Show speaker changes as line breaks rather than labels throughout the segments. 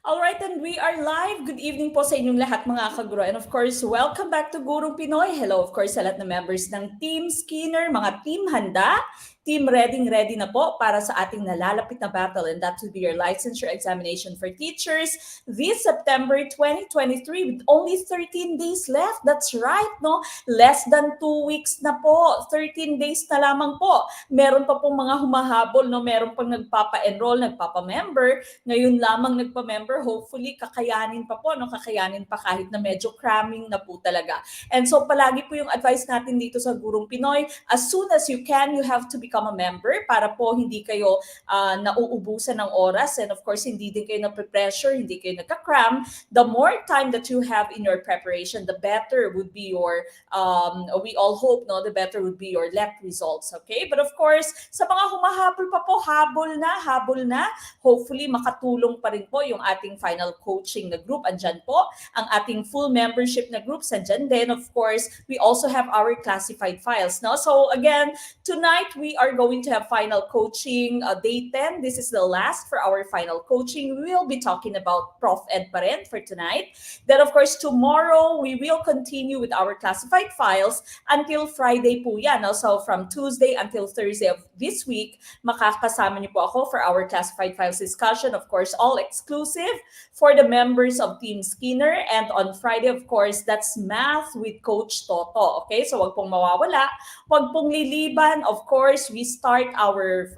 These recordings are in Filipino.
Alright, and we are live. Good evening po sa inyong lahat mga kaguro. And of course, welcome back to Gurong Pinoy. Hello of course sa lahat ng members ng Team Skinner, mga team handa, team ready na po para sa ating nalalapit na battle, and that will be your licensure examination for teachers this September 2023 with only 13 days left. That's right, no? Less than 2 weeks na po. 13 days na lamang po. Meron pa pong mga humahabol, no? Meron pang nagpapa-enroll, nagpapa-member. Ngayon lamang nagpa-member, hopefully kakayanin pa po, no? Kakayanin pa kahit na medyo cramming na po talaga. And so palagi po yung advice natin dito sa Gurong Pinoy, as soon as you can, you have to become a member para po hindi kayo nauubusan ng oras, and of course hindi din kayo nape-pressure, hindi kayo nagka-cram. The more time that you have in your preparation, the better would be your, we all hope, no, the better would be your lab results, okay? But of course, sa mga humahabol pa po, habol na. Hopefully, makatulong pa rin po yung ating final coaching na group. Andyan po ang ating full membership na groups. Andyan din, of course, we also have our classified files. No? So again, tonight we are going to have final coaching day 10. This is the last for our final coaching. We will be talking about Prof Ed pa rin for tonight. Then of course, tomorrow we will continue with our classified files until Friday po yan. No? So from Tuesday until Thursday of this week, makakasama niyo po ako for our classified files discussion. Of course, all exclusive for the members of Team Skinner. And on Friday, of course, that's math with Coach Toto. Okay, so wag pong mawawala, wag pong liliban. Of course, we start our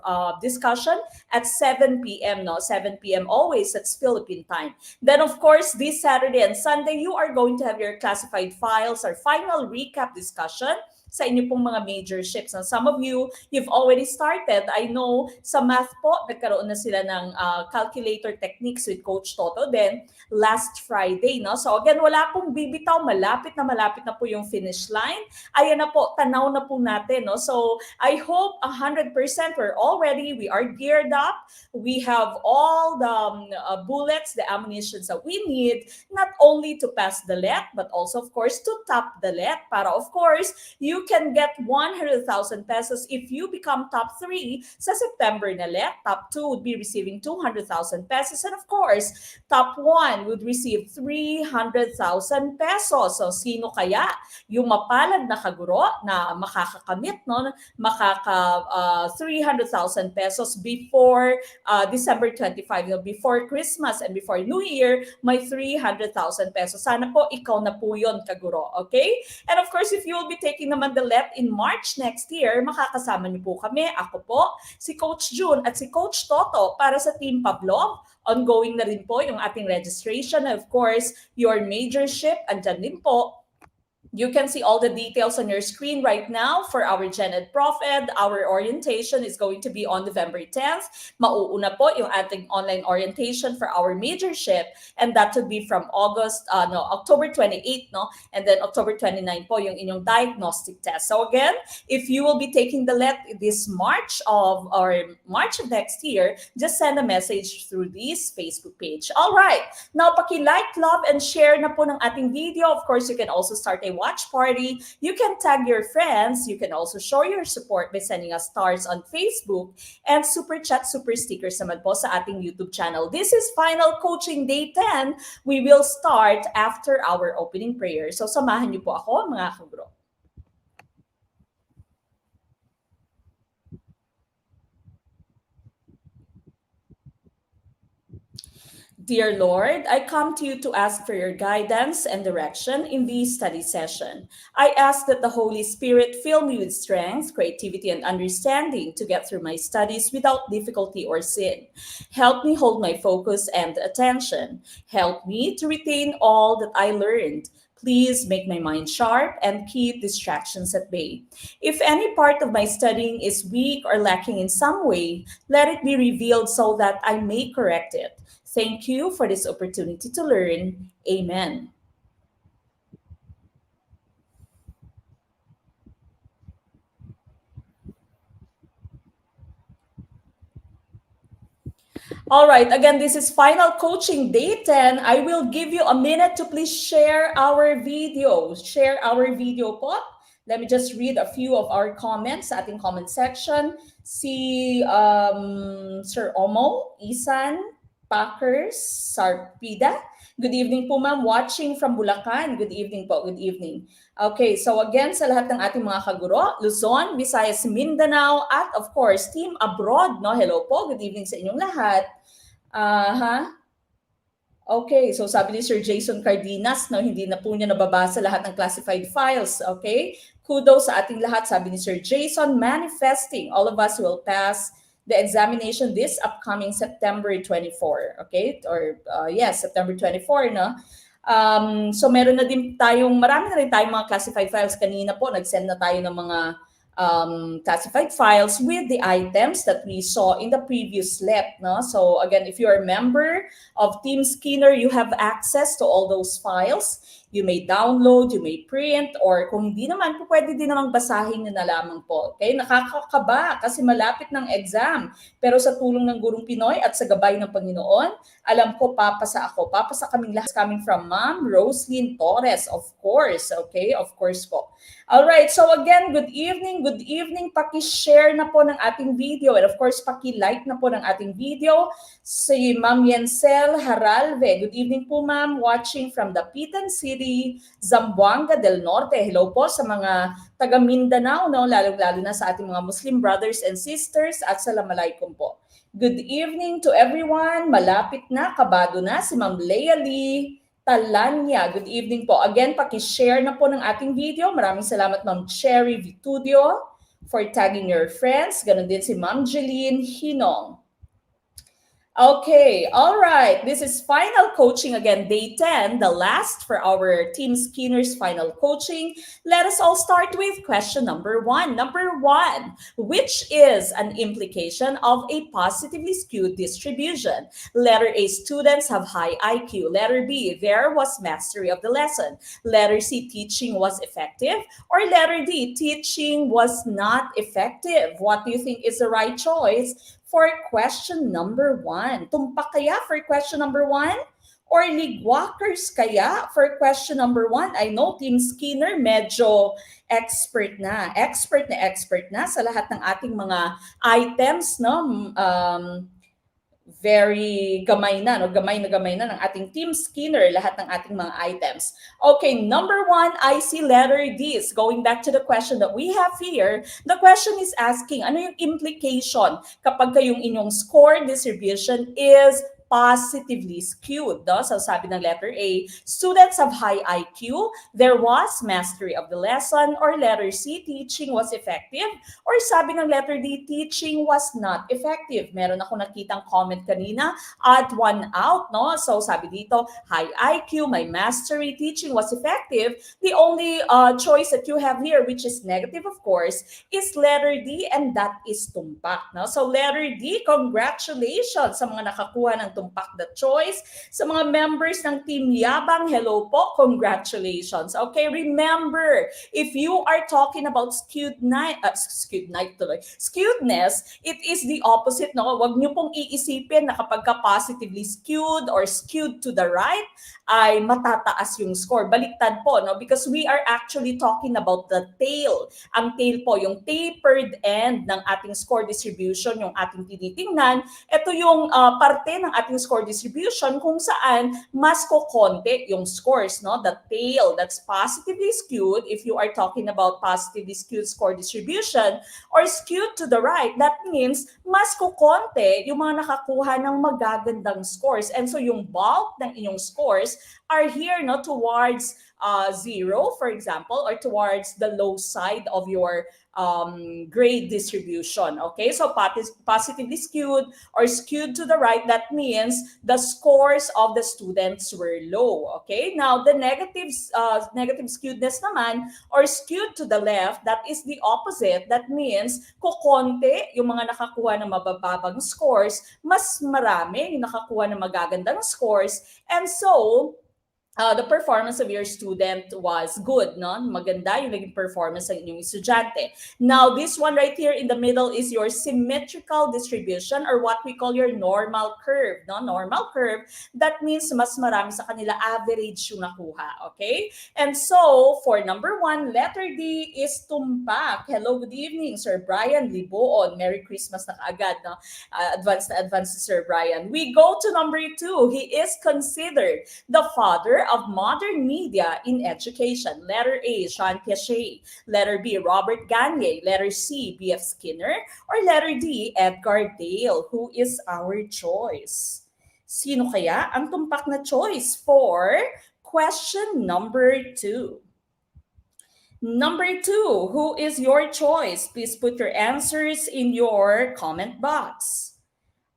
discussion at 7 p.m. No, 7 p.m. always. That's Philippine time. Then, of course, this Saturday and Sunday, you are going to have your classified files, our final recap discussion sa inyo pong mga major ships. And some of you, you've already started. I know sa math po, nagkaroon na sila ng calculator techniques with Coach Toto then last Friday. No? So again, wala pong bibitaw. Malapit na po yung finish line. Ayan na po, tanaw na po natin. No? So I hope 100% we're all ready. We are geared up. We have all the bullets, the ammunitions that we need, not only to pass the LET, but also, of course, to top the LET para, of course, you can get 100,000 pesos if you become top 3 sa September na LET. Top 2 would be receiving 200,000 pesos. And of course, top 1 would receive 300,000 pesos. So, sino kaya yung mapalad na kaguro na makakakamit, no? Makaka 300,000 pesos before December 25, you know, before Christmas and before New Year, may 300,000 pesos. Sana po ikaw na po yun, kaguro. Okay? And of course, if you will be taking naman the LET in March next year, makakasama niyo po kami, ako po, si Coach June at si Coach Toto para sa Team Pavlov. Ongoing na rin po yung ating registration. And of course, your major ship, andyan din po. You can see all the details on your screen right now for our Gen Ed Prof Ed. Our orientation is going to be on November 10th. Mauuna po yung ating online orientation for our major ship, and that would be from October 28th, no? And then October 29 po yung inyong diagnostic test. So again, if you will be taking the LET this March of next year, just send a message through this Facebook page. All right. Now, paki-like, love, and share na po ng ating video. Of course, you can also start a watch party. You can tag your friends. You can also show your support by sending us stars on Facebook and super chat, super stickers naman po sa ating YouTube channel. This is Final Coaching Day 10. We will start after our opening prayer. So samahan niyo po ako, mga kaguro. Dear Lord, I come to you to ask for your guidance and direction in this study session. I ask that the Holy Spirit fill me with strength, creativity, and understanding to get through my studies without difficulty or sin. Help me hold my focus and attention. Help me to retain all that I learned. Please make my mind sharp and keep distractions at bay. If any part of my studying is weak or lacking in some way, let it be revealed so that I may correct it. Thank you for this opportunity to learn. Amen. All right, again, this is Final Coaching Day 10. I will give you a minute to please share our video. Share our video po. Let me just read a few of our comments sa ating comment section. Si Sir Omo, Isan, Packers, Sarpida. Good evening po ma'am, watching from Bulacan. Good evening po, good evening. Okay, so again sa lahat ng ating mga kaguro, Luzon, Visayas, Mindanao, at of course, team abroad, no? Hello po, good evening sa inyong lahat. Okay, so sabi ni Sir Jason Cardenas, no, hindi na po niya nababasa lahat ng classified files. Okay, kudos sa ating lahat, sabi ni Sir Jason, manifesting all of us will pass the examination this upcoming September 24. Okay, or yes, September 24, no? So meron na din tayong, marami na rin tayong mga classified files. Kanina po, nag-send na tayo ng mga classified files with the items that we saw in the previous LEP. No? So again, if you're a member of Team Skinner, you have access to all those files. You may download, you may print, or kung hindi naman po, pwede din naman basahin nyo na lamang po. Okay? Nakakakaba kasi malapit ng exam. Pero sa tulong ng Gurong Pinoy at sa gabay ng Panginoon, alam ko, papasa ako. Papasa kaming lahat, coming from Ma'am Roslyn Torres, of course. Okay? Of course po. Alright, so again, good evening, good evening. Paki-share na po ng ating video and of course, paki-like na po ng ating video. Si Ma'am Yensel Haralve. Good evening po ma'am, watching from Dapitan City, Zamboanga del Norte. Hello po sa mga taga Mindanao, no? Lalo-lalo na sa ating mga Muslim brothers and sisters at Assalamualaikum po. Good evening to everyone. Malapit na, kabado na si Ma'am Leia Lee Talanya. Good evening po. Again, paki-share na po ng ating video. Maraming salamat Ma'am Cherry Vitudio for tagging your friends. Ganon din si Ma'am Jeline Hinong. Okay, all right. This is final coaching again, day 10, the last for our Team Skinner's final coaching. Let us all start with question number 1. Number 1, which is an implication of a positively skewed distribution? Letter A, students have high IQ. Letter B, there was mastery of the lesson. Letter C, teaching was effective. Or letter D, teaching was not effective. What do you think is the right choice for question number 1? Tumpak kaya for question number 1? Or ligwalkers kaya for question number 1? I know Team Skinner medyo expert na sa lahat ng ating mga items, no? Very gamay na, no? Gamay na ng ating Team Skinner, lahat ng ating mga items. Okay, number 1, I see letter D. Going back to the question that we have here, the question is asking, ano yung implication kapag yung inyong score distribution is positively skewed. No? So sabi ng letter A, students have high IQ, there was mastery of the lesson, or letter C, teaching was effective, or sabi ng letter D, teaching was not effective. Meron ako nakitang comment kanina, add 1 out, no? So sabi dito, high IQ, my mastery, teaching was effective. The only choice that you have here, which is negative of course, is letter D, and that is tumpak. No? So letter D, congratulations sa mga nakakuha ng tumpak the choice. Sa mga members ng Team Yabang, hello po, congratulations. Okay, remember, if you are talking about skewedness, it is the opposite, no? Huwag niyo pong iisipin na kapag ka positively skewed or skewed to the right, ay matataas yung score. Baliktad po, no? Because we are actually talking about the tail. Ang tail po, yung tapered end ng ating score distribution, yung ating tinitingnan. Ito yung parte ng ating score distribution kung saan mas kokonte yung scores, no? The tail, that's positively skewed if you are talking about positively skewed score distribution, or skewed to the right, that means mas kokonte yung mga nakakuha ng magagandang scores. And so yung bulk ng inyong scores are here, no, towards 0, for example, or towards the low side of your grade distribution. Okay, so positively skewed or skewed to the right, that means the scores of the students were low. Okay, now the negative skewedness naman, or skewed to the left, that is the opposite. That means kokonte yung mga nakakuha ng mabababang scores, mas marami yung nakakuha ng magagandang scores, and so the performance of your student was good, no? Maganda yung naging performance ng inyong estudyante. Now, this one right here in the middle is your symmetrical distribution or what we call your normal curve, no? Normal curve, that means mas marami sa kanila average yung nakuha, okay? And so, for number 1, letter D is tumpak. Hello, good evening, Sir Brian Liboon. Merry Christmas na kaagad, no? Advance na advance, Sir Brian. We go to number 2. He is considered the father of modern media in education. Letter A, Jean Piaget. Letter B, Robert Gagne. Letter C, B.F. Skinner. Or letter D, Edgar Dale. Who is our choice? Sino kaya ang tumpak na choice for question number 2? Number 2, who is your choice? Please put your answers in your comment box.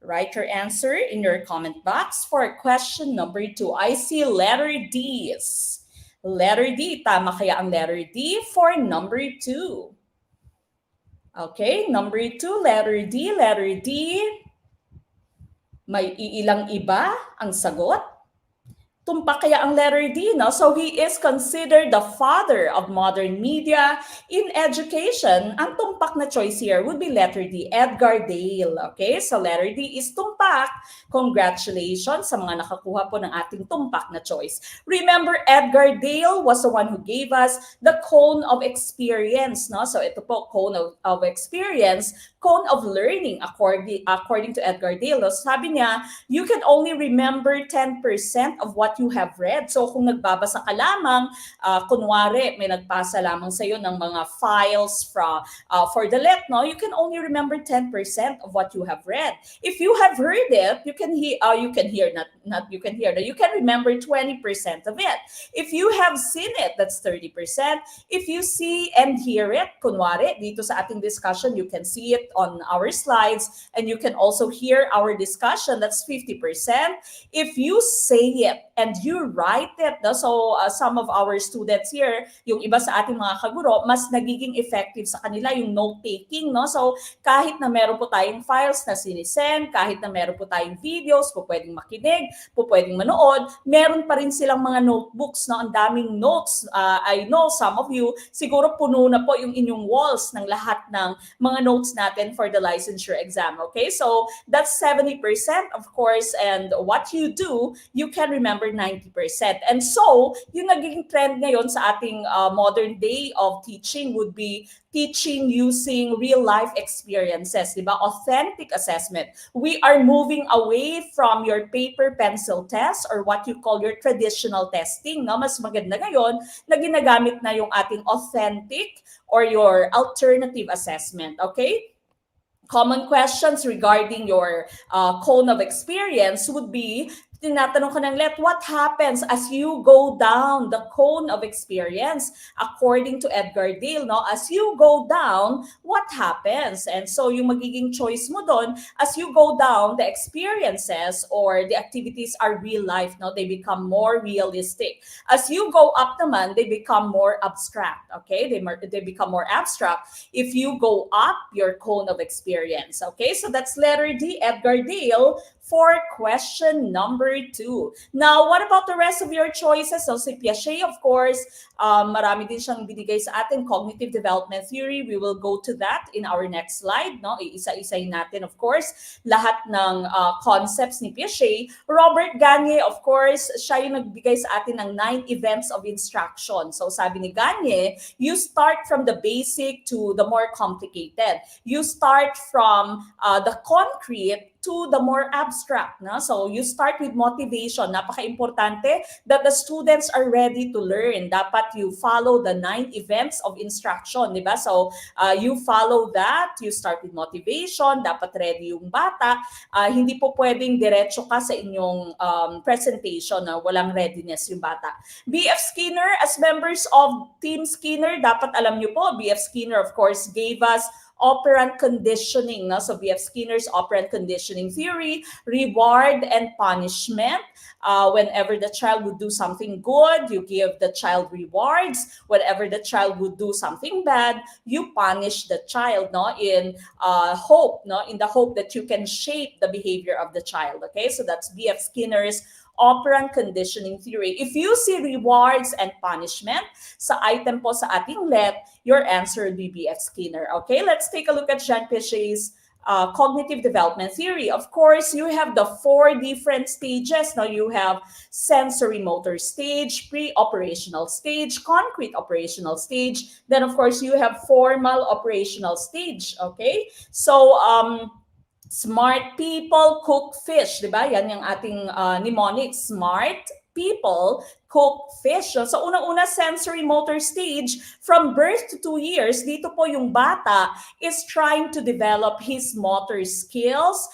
Write your answer in your comment box for question number 2. I see letter D's. Letter D. Tama kaya ang letter D for number 2? Okay, number 2, letter D. Letter D. May iilang iba ang sagot? Tumpak kaya ang letter D, no? So he is considered the father of modern media in education. Ang tumpak na choice here would be letter D, Edgar Dale. Okay, so letter D is tumpak. Congratulations sa mga nakakuha po ng ating tumpak na choice. Remember, Edgar Dale was the one who gave us the cone of experience, no? So ito po, cone of experience, cone of learning according to Edgar Dale. So sabi niya, you can only remember 10% of what you have read. So kung nagbabasa ka lamang, kunwari may nagpasa lamang sa iyo ng mga files for the LET, no, you can only remember 10% of what you have read. If you have heard it, you can remember 20% of it. If you have seen it, that's 30%. If you see and hear it, kunwari dito sa ating discussion, you can see it on our slides and you can also hear our discussion, that's 50%. If you say it and you write it, no? So some of our students here, yung iba sa ating mga kaguro, mas nagiging effective sa kanila yung note-taking, no? So kahit na meron po tayong files na sinisend, kahit na meron po tayong videos, po pwedeng makinig, po pwedeng manood, meron pa rin silang mga notebooks, no? Ang daming notes. I know some of you, siguro puno na po yung inyong walls ng lahat ng mga notes natin for the licensure exam, okay? So that's 70%, of course, and what you do, you can remember 90%. And so, yung naging trend ngayon sa ating modern day of teaching would be teaching using real-life experiences, di ba? Authentic assessment. We are moving away from your paper pencil test or what you call your traditional testing. No? Mas maganda ngayon na ginagamit na yung ating authentic or your alternative assessment, okay? Common questions regarding your cone of experience would be, tinatanong ka ng LET, what happens as you go down the cone of experience? According to Edgar Dale, no? As you go down, what happens? And so yung magiging choice mo doon, as you go down, the experiences or the activities are real life, no? They become more realistic. As you go up naman, they become more abstract, okay? They become more abstract if you go up your cone of experience, okay? So that's letter D, Edgar Dale, for question number 2. Now, what about the rest of your choices? So, si Piaget, of course, marami din siyang binigay sa atin, cognitive development theory. We will go to that in our next slide. No? Iisa-isayin natin, of course, lahat ng concepts ni Piaget. Robert Gagne, of course, siya yung nagbigay sa atin ng 9 events of instruction. So, sabi ni Gagne, you start from the basic to the more complicated. You start from the concrete to the more abstract. No? So you start with motivation. Napaka-importante that the students are ready to learn. Dapat you follow the 9 events of instruction. Diba? So you follow that. You start with motivation. Dapat ready yung bata. Hindi po pwedeng diretso ka sa inyong presentation na walang readiness yung bata. B.F. Skinner, as members of Team Skinner, dapat alam nyo po, B.F. Skinner, of course, gave us operant conditioning. No? So B.F. Skinner's operant conditioning theory, reward and punishment. Whenever the child would do something good, you give the child rewards. Whenever the child would do something bad, you punish the child, no? In hope, no? In the hope that you can shape the behavior of the child. Okay, so that's B.F. Skinner's operant conditioning theory. If you see rewards and punishment sa item po sa ating left, your answer will be B.F. Skinner. Okay, let's take a look at Jean Piaget's cognitive development theory. Of course, you have the 4 different stages. Now you have sensory motor stage, pre-operational stage, concrete operational stage. Then of course you have formal operational stage. Okay, so smart people cook fish, di ba? Yan yung ating mnemonic. Smart people cook fish. So unang-una, sensory motor stage, from birth to 2 years, dito po yung bata is trying to develop his motor skills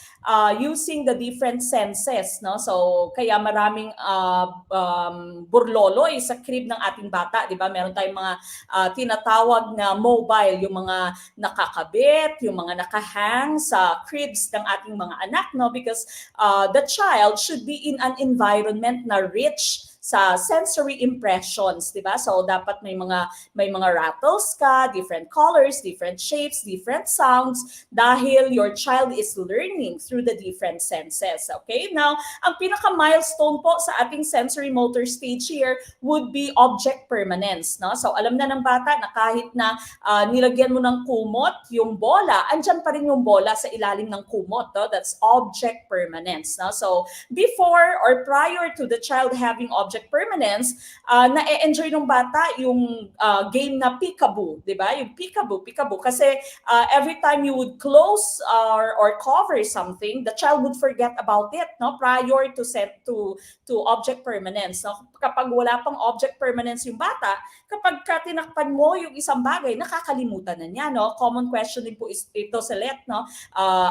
using the different senses, no? So kaya maraming burloloy sa crib ng ating bata, di ba? Meron tayong mga tinatawag na mobile, yung mga nakakabit, yung mga nakahang sa cribs ng ating mga anak, no? Because the child should be in an environment na rich sa sensory impressions, di ba? So dapat may mga rattles ka, different colors, different shapes, different sounds, dahil your child is learning through the different senses. Okay? Now, ang pinaka-milestone po sa ating sensory motor stage here would be object permanence, no? So alam na ng bata na kahit na nilagyan mo ng kumot yung bola, andyan pa rin yung bola sa ilalim ng kumot, no? That's object permanence, no? So before or prior to the child having object permanence, na-enjoy ng bata yung game na peekaboo, di ba? Yung peekaboo. Kasi every time you would close or cover something, the child would forget about it, no? Prior to set to object permanence. No? Kapag wala pang object permanence yung bata, kapag tinakpan mo yung isang bagay, nakakalimutan na niya, no? Common question din po ito sa LET, no?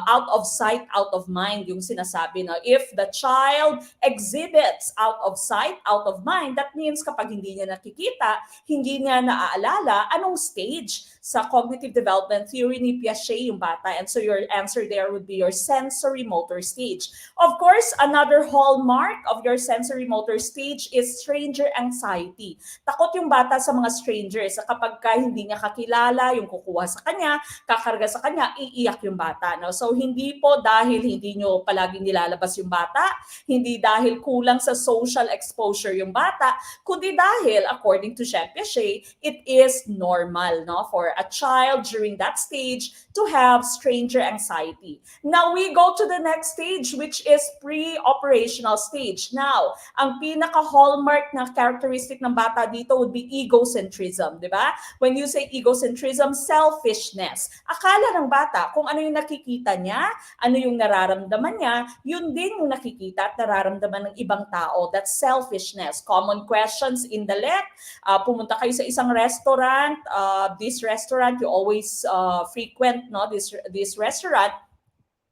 Out of sight, out of mind yung sinasabi, no? If the child exhibits out of sight, out of mind, that means kapag hindi niya nakikita, hindi niya naaalala, anong stage sa cognitive development theory ni Piaget yung bata. And so your answer there would be your sensory motor stage. Of course, another hallmark of your sensory motor stage is stranger anxiety. Takot yung bata sa mga strangers. Kapag hindi niya kakilala, yung kukuha sa kanya, kakarga sa kanya, iiyak yung bata. No? So hindi po dahil hindi nyo palaging nilalabas yung bata, hindi dahil kulang sa social exposure yung bata, kundi dahil, according to Jean Piaget, it is normal, no, for a child during that stage to have stranger anxiety. Now, we go to the next stage, which is pre-operational stage. Now, ang pinaka-hallmark na characteristic ng bata dito would be egocentrism, di ba? When you say egocentrism, selfishness. Akala ng bata, kung ano yung nakikita niya, ano yung nararamdaman niya, yun din yung nakikita at nararamdaman ng ibang tao. That's selfishness. Common questions in the LET. Pumunta kayo sa isang restaurant. This restaurant, you always frequent, no? This restaurant.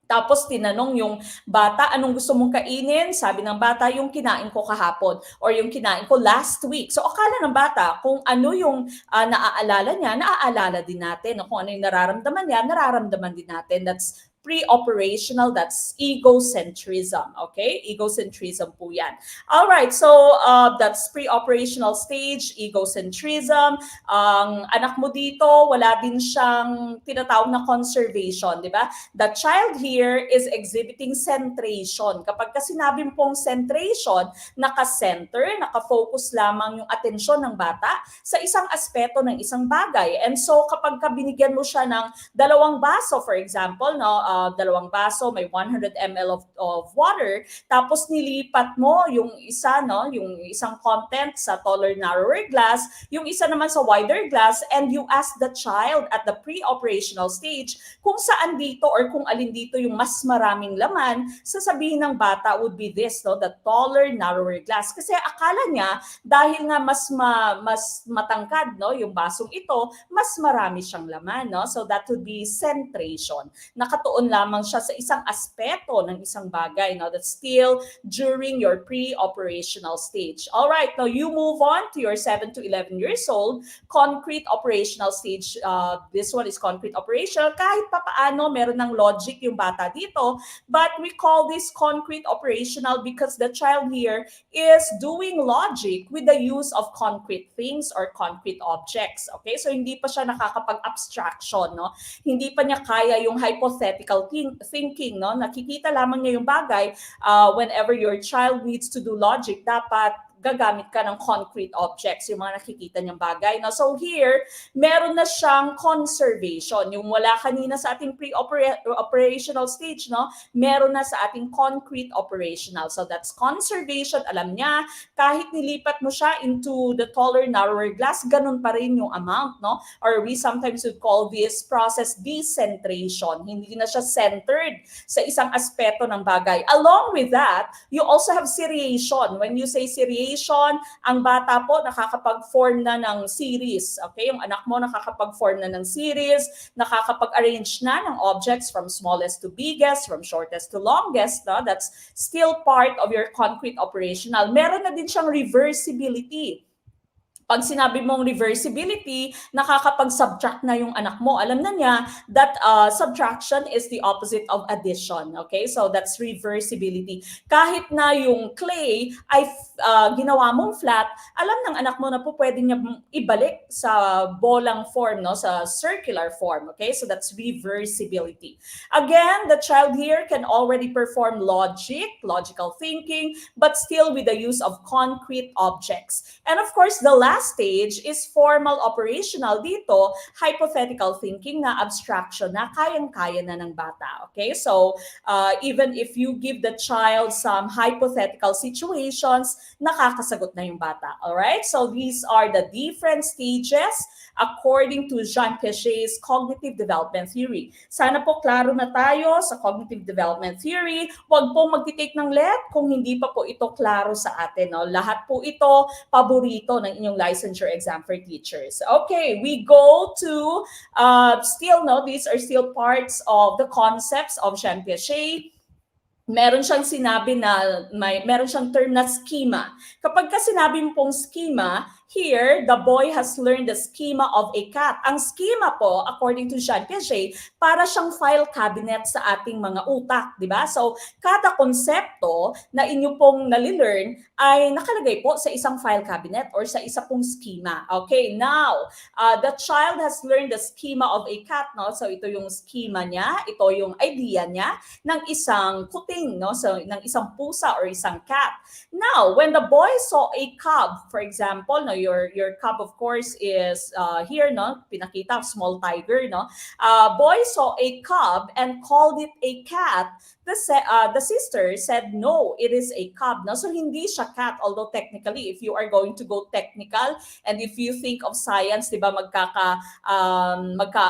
Tapos tinanong yung bata, anong gusto mong kainin? Sabi ng bata, yung kinain ko kahapon or yung kinain ko last week. So akala ng bata, kung ano yung naaalala niya, naaalala din natin. Kung ano yung nararamdaman niya, nararamdaman din natin. That's pre-operational, that's egocentrism. Okay? Egocentrism po yan. Alright, so that's pre-operational stage, egocentrism. Ang anak mo dito, wala din siyang tinatawag na conservation, di ba? The child here is exhibiting centration. Kapag sinabi pong centration, naka-center, naka-focus lamang yung atensyon ng bata sa isang aspeto ng isang bagay. And so kapag binigyan mo siya ng 2 baso, for example, no, 2 baso, may 100 ml of water, tapos nilipat mo yung isa, no, yung isang content sa taller, narrower glass, yung isa naman sa wider glass, and you ask the child at the pre-operational stage kung saan dito or kung alin dito yung mas maraming laman, sasabihin ng bata would be this, no, the taller, narrower glass. Kasi akala niya, dahil nga mas matangkad, no, yung basong ito, mas marami siyang laman, no? So that would be centration. Nakatuon lamang siya sa isang aspeto ng isang bagay, no? That's still during your pre-operational stage. All right, now you move on to your 7 to 11 years old, concrete operational stage. This one is concrete operational. Kahit papaano, meron ng logic yung bata dito, but we call this concrete operational because the child here is doing logic with the use of concrete things or concrete objects. Okay, so hindi pa siya nakakapag-abstraction, no? Hindi pa niya kaya yung hypothetical hypothetical thinking, no? Nakikita lamang niya yung bagay whenever your child needs to do logic, dapat gagamit ka ng concrete objects, yung mga nakikita niyang bagay. No? So here, meron na siyang conservation. Yung wala kanina sa ating pre-operational stage, no? Meron na sa ating concrete operational. So that's conservation. Alam niya, kahit nilipat mo siya into the taller, narrower glass, ganun pa rin yung amount, no? Or we sometimes would call this process decentration. Hindi na siya centered sa isang aspeto ng bagay. Along with that, you also have seriation. When you say seriation, ang bata po nakakapag-form na ng series. Okay? Yung anak mo nakakapag-form na ng series, nakakapag-arrange na ng objects from smallest to biggest, from shortest to longest. No? That's still part of your concrete operational. Meron na din siyang reversibility. Pag sinabi mong reversibility, nakakapag-subtract na yung anak mo. Alam na niya that subtraction is the opposite of addition. Okay? So that's reversibility. Kahit na yung clay ay ginawa mong flat, alam ng anak mo na po pwede niya ibalik sa bolang form, no? Sa circular form. Okay? So that's reversibility. Again, the child here can already perform logical thinking, but still with the use of concrete objects. And of course, the last stage is formal operational. Dito, hypothetical thinking na abstraction na kayang-kaya na ng bata. Okay? So, even if you give the child some hypothetical situations, nakakasagot na yung bata. Alright? So, these are the different stages according to Jean Piaget's cognitive development theory. Sana po klaro na tayo sa cognitive development theory. Huwag po magtitake ng let kung hindi pa po ito klaro sa atin. No? Lahat po ito paborito ng inyong licensure exam for teachers. Okay, we go to these are still parts of the concepts of Jean Piaget. Meron siyang sinabi na meron siyang term na schema. Kapag ka sinabi mo pong schema, here, the boy has learned the schema of a cat. Ang schema po, according to Jean Piaget, para siyang file cabinet sa ating mga utak, di ba? So, kada konsepto na inyo pong nalilearn ay nakalagay po sa isang file cabinet or sa isa pong schema. Okay, now, the child has learned the schema of a cat, no? So, ito yung schema niya, ito yung idea niya ng isang kuting, no? So, ng isang pusa or isang cat. Now, when the boy saw a cub, for example, no, your cub of course is here, no? Pinakita, small tiger, no? Boy saw a cub and called it a cat. The sister said, no, it is a cub. No? So hindi siya cat, although technically, if you are going to go technical, and if you think of science, di ba,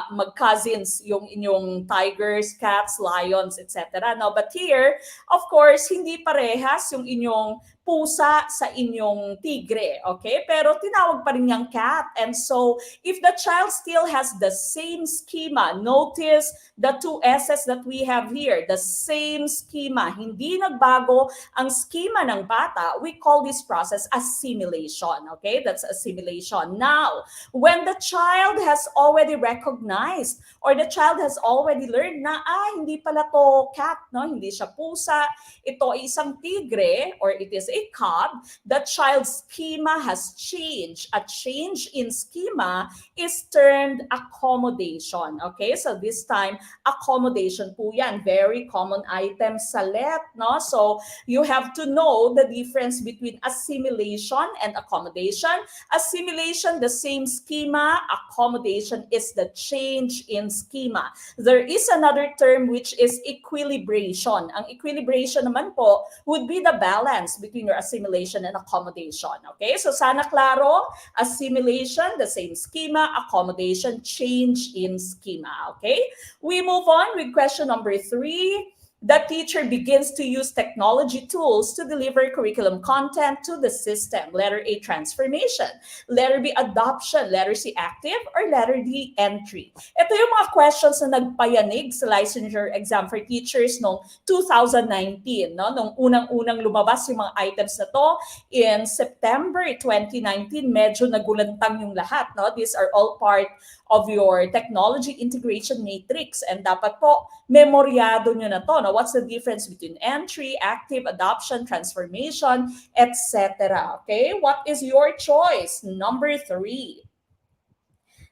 mag-cousins yung inyong tigers, cats, lions, etc. No? But here, of course, hindi parehas yung inyong pusa sa inyong tigre, okay? Pero tinawag pa rin niyang cat. And so, if the child still has the same schema, notice the two S's that we have here, the same schema, hindi nagbago ang schema ng bata, we call this process assimilation, okay? That's assimilation. Now, when the child has already recognized or the child has already learned na, hindi pala to cat, no? Hindi siya pusa, ito ay isang tigre or it is a cub, the child's schema has changed. A change in schema is termed accommodation. Okay, so this time, accommodation po yan. Very common item sa LET, no? So, you have to know the difference between assimilation and accommodation. Assimilation, the same schema. Accommodation is the change in schema. There is another term which is equilibration. Ang equilibration naman po would be the balance between your assimilation and accommodation. Okay, so sana klaro, assimilation, the same schema, accommodation, change in schema. Okay, we move on with question number 3. The teacher begins to use technology tools to deliver curriculum content to the system. Letter A, transformation. Letter B, adoption. Letter C, active. Or letter D, entry. Ito yung mga questions na nagpayanig sa licensure exam for teachers noong 2019. No? Nung unang-unang lumabas yung mga items na to in September 2019, medyo nagulantang yung lahat. No? These are all part of your technology integration matrix. And dapat po, memoryado nyo na to. No? What's the difference between entry, active, adoption, transformation, etc. Okay? What is your choice? Number 3.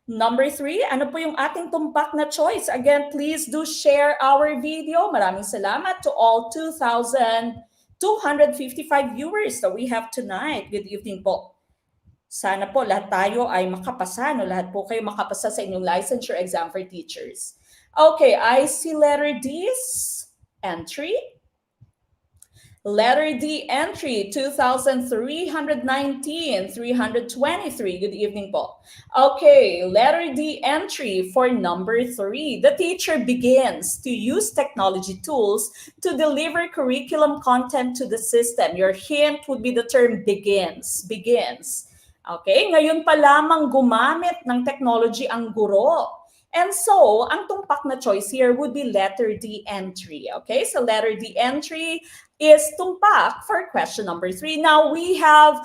Number 3, ano po yung ating tumpak na choice? Again, please do share our video. Maraming salamat to all 2,255 viewers that we have tonight. Good evening po. Sana po lahat tayo ay makapasa, no? Lahat po kayo makapasa sa inyong licensure exam for teachers. Okay, I see letter D's entry. Letter D entry, 2,319, 323. Good evening po. Okay, letter D entry for number 3. The teacher begins to use technology tools to deliver curriculum content to the system. Your hint would be the term begins. Begins. Okay, ngayon pa lamang gumamit ng technology ang guro. And so, ang tumpak na choice here would be letter D entry. Okay, so letter D entry is tumpak for question number 3. Now, we have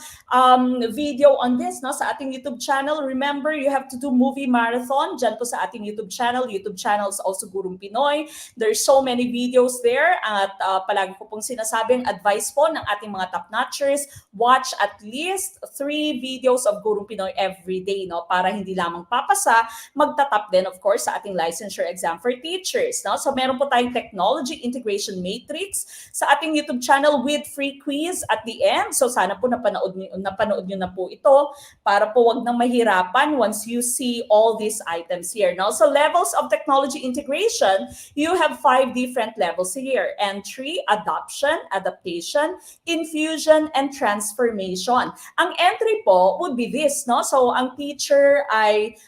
video on this no, sa ating YouTube channel. Remember, you have to do movie marathon dyan po sa ating YouTube channel. YouTube channel is also Gurong Pinoy. There's so many videos there. At palagi ko pong sinasabing advice po ng ating mga top-notchers, watch at least 3 videos of Gurong Pinoy every day, no, para hindi lamang papasa, magtatap din, of course, sa ating licensure exam for teachers. No? So, meron po tayong technology integration matrix sa ating YouTube channel with free quiz at the end. So sana po napanood nyo na po ito para po wag nang mahirapan once you see all these items here. Now, so levels of technology integration, you have 5 different levels here. Entry, adoption, adaptation, infusion, and transformation. Ang entry po would be this, no? So ang teacher ay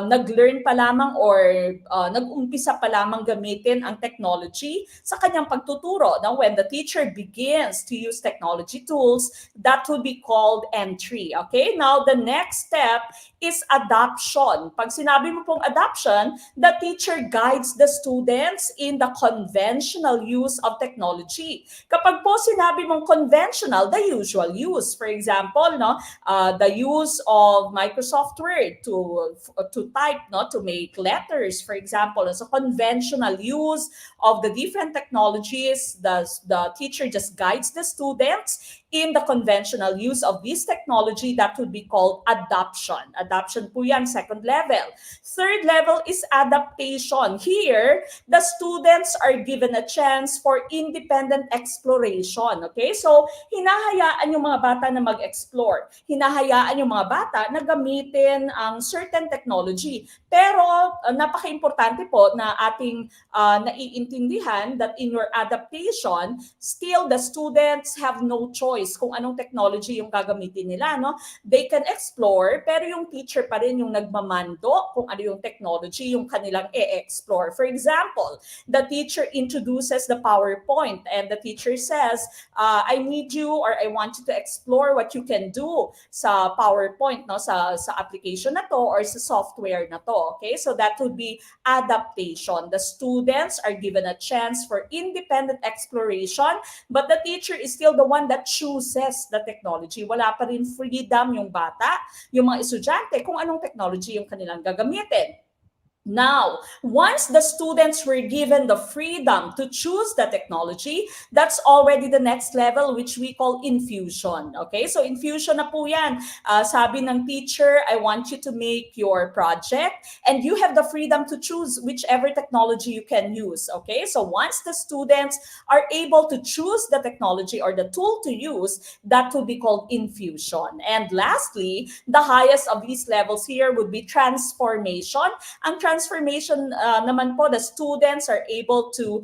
nag-learn pa lamang or nag-umpisa pa lamang gamitin ang technology sa kanyang pagtuturo. Now, when the teacher begins to use technology tools, that would be called entry. Okay? Now, the next step is adoption. Pag sinabi mo pong adoption, the teacher guides the students in the conventional use of technology. Kapag po sinabi mong conventional, the usual use. For example, no, the use of Microsoft Word to type, no, to make letters, for example. So conventional use of the different technologies, the teacher just guides the students in the conventional use of this technology. That would be called adoption. Adoption po yan, second level. Third level is adaptation. Here, the students are given a chance for independent exploration. Okay? So, hinahayaan yung mga bata na mag-explore. Hinahayaan yung mga bata na gamitin ang certain technology. Pero, napaka-importante po na ating naiintindihan that in your adaptation, still the students have no choice kung anong technology yung gagamitin nila, no? They can explore, pero yung teacher pa rin yung nagmamando kung ano yung technology yung kanilang e-explore. For example, the teacher introduces the PowerPoint and the teacher says, I need you or I want you to explore what you can do sa PowerPoint, no? Sa application na to or sa software na to. Okay? So that would be adaptation. The students are given a chance for independent exploration, but the teacher is still the one that chooses the technology. Wala pa rin freedom yung bata, yung mga estudyante kung anong technology yung kanilang gagamitin. Now, once the students were given the freedom to choose the technology, that's already the next level, which we call infusion. Okay, so infusion na po yan. Sabi ng teacher, I want you to make your project and you have the freedom to choose whichever technology you can use. Okay, so once the students are able to choose the technology or the tool to use, that will be called infusion. And lastly, the highest of these levels here would be transformation. Ang transformation naman po, the students are able to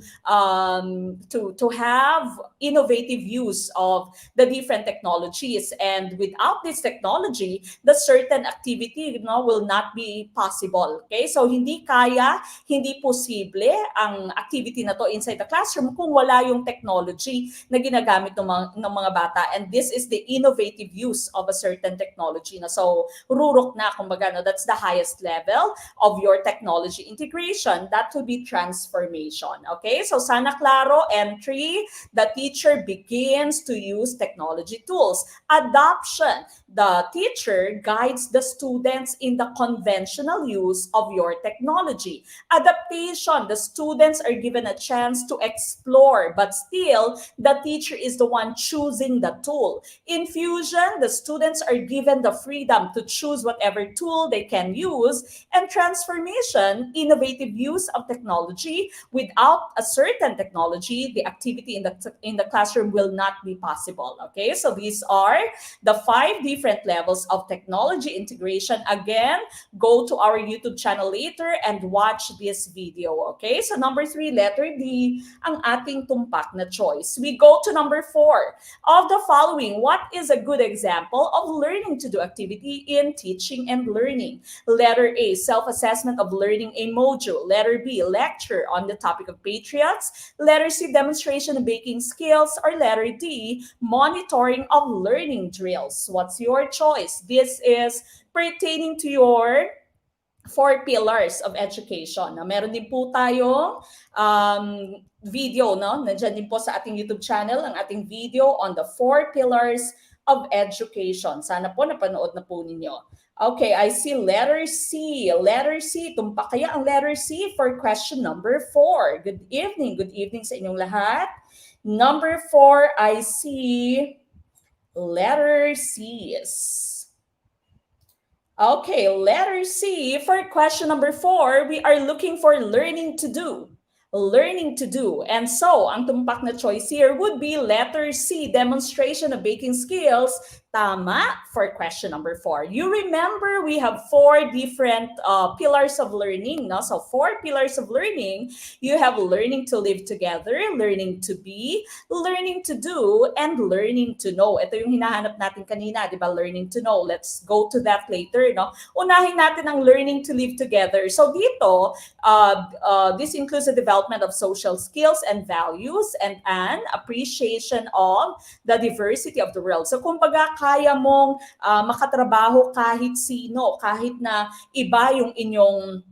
have innovative use of the different technologies, and without this technology, the certain activity, you know, will not be possible. Okay, so hindi kaya, hindi posible ang activity na to inside the classroom kung wala yung technology na ginagamit ng mga bata, and this is the innovative use of a certain technology na. So rurok na, kumbaga, no, that's the highest level of your technology technology integration. That will be transformation. Okay, so sana klaro. Entry, the teacher begins to use technology tools. Adoption, the teacher guides the students in the conventional use of your technology. Adaptation, the students are given a chance to explore, but still the teacher is the one choosing the tool. Infusion, the students are given the freedom to choose whatever tool they can use. And transformation, innovative use of technology. Without a certain technology, the activity in the classroom will not be possible. Okay, so these are the 5 different levels of technology integration. Again, go to our YouTube channel later and watch this video. Okay, so number 3, letter D, ang ating tumpak na choice. We go to number 4. Of the following, what is a good example of learning to do activity in teaching and learning? Letter A, self-assessment of learning a module. Letter B, lecture on the topic of patriots. Letter C, demonstration of baking skills. Or letter D, monitoring of learning drills. What's your choice? This is pertaining to your 4 pillars of education. Meron din po tayong video, no? Nandiyan din po sa ating YouTube channel ang ating video on the 4 pillars of education. Sana po napanood na po ninyo. Okay, I see letter C. Letter C. Tumpak kaya ang letter C for question number 4. Good evening. Good evening sa inyong lahat. Number 4, I see letter C. Okay, letter C. For question number 4, we are looking for learning to do. Learning to do. And so, ang tumpak na choice here would be letter C, demonstration of baking skills. Tama for question number 4. You remember we have 4 different pillars of learning. No? So 4 pillars of learning. You have learning to live together, learning to be, learning to do, and learning to know. Ito yung hinahanap natin kanina, di ba? Learning to know. Let's go to that later. No? Unahin natin ang learning to live together. So dito, this includes the development of social skills and values and an appreciation of the diversity of the world. So kumbaga, kaya mong makatrabaho kahit sino, kahit na iba yung inyong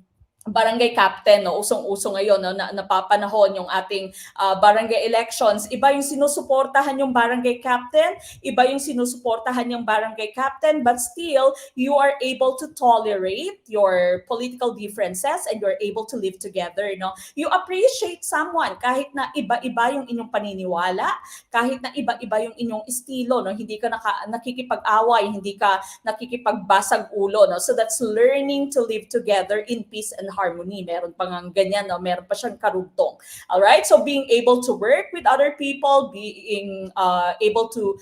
barangay captain, no? Usong-uso ngayon, no? Napapanahon yung ating barangay elections. Iba yung sinusuportahan yung barangay captain, iba yung sinusuportahan yung barangay captain, but still, you are able to tolerate your political differences and you're able to live together. No? You appreciate someone kahit na iba-iba yung inyong paniniwala, kahit na iba-iba yung inyong estilo. No? Hindi ka nakikipag-away, hindi ka nakikipagbasag ulo. No? So that's learning to live together in peace and harmony. Meron pa nga ganyan, no? Meron pa siyang karugtong. All right? So being able to work with other people, being able to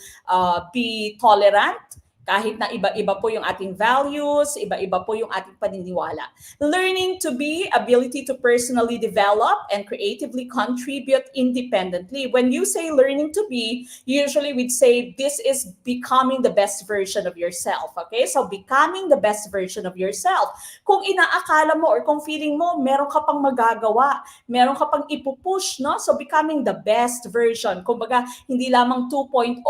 be tolerant, kahit na iba-iba po yung ating values, iba-iba po yung ating paniniwala. Learning to be, ability to personally develop and creatively contribute independently. When you say learning to be, usually we'd say this is becoming the best version of yourself. Okay? So becoming the best version of yourself. Kung inaakala mo or kung feeling mo, meron ka pang magagawa, meron ka pang ipupush, no? So becoming the best version. Kumbaga, hindi lamang 2.0,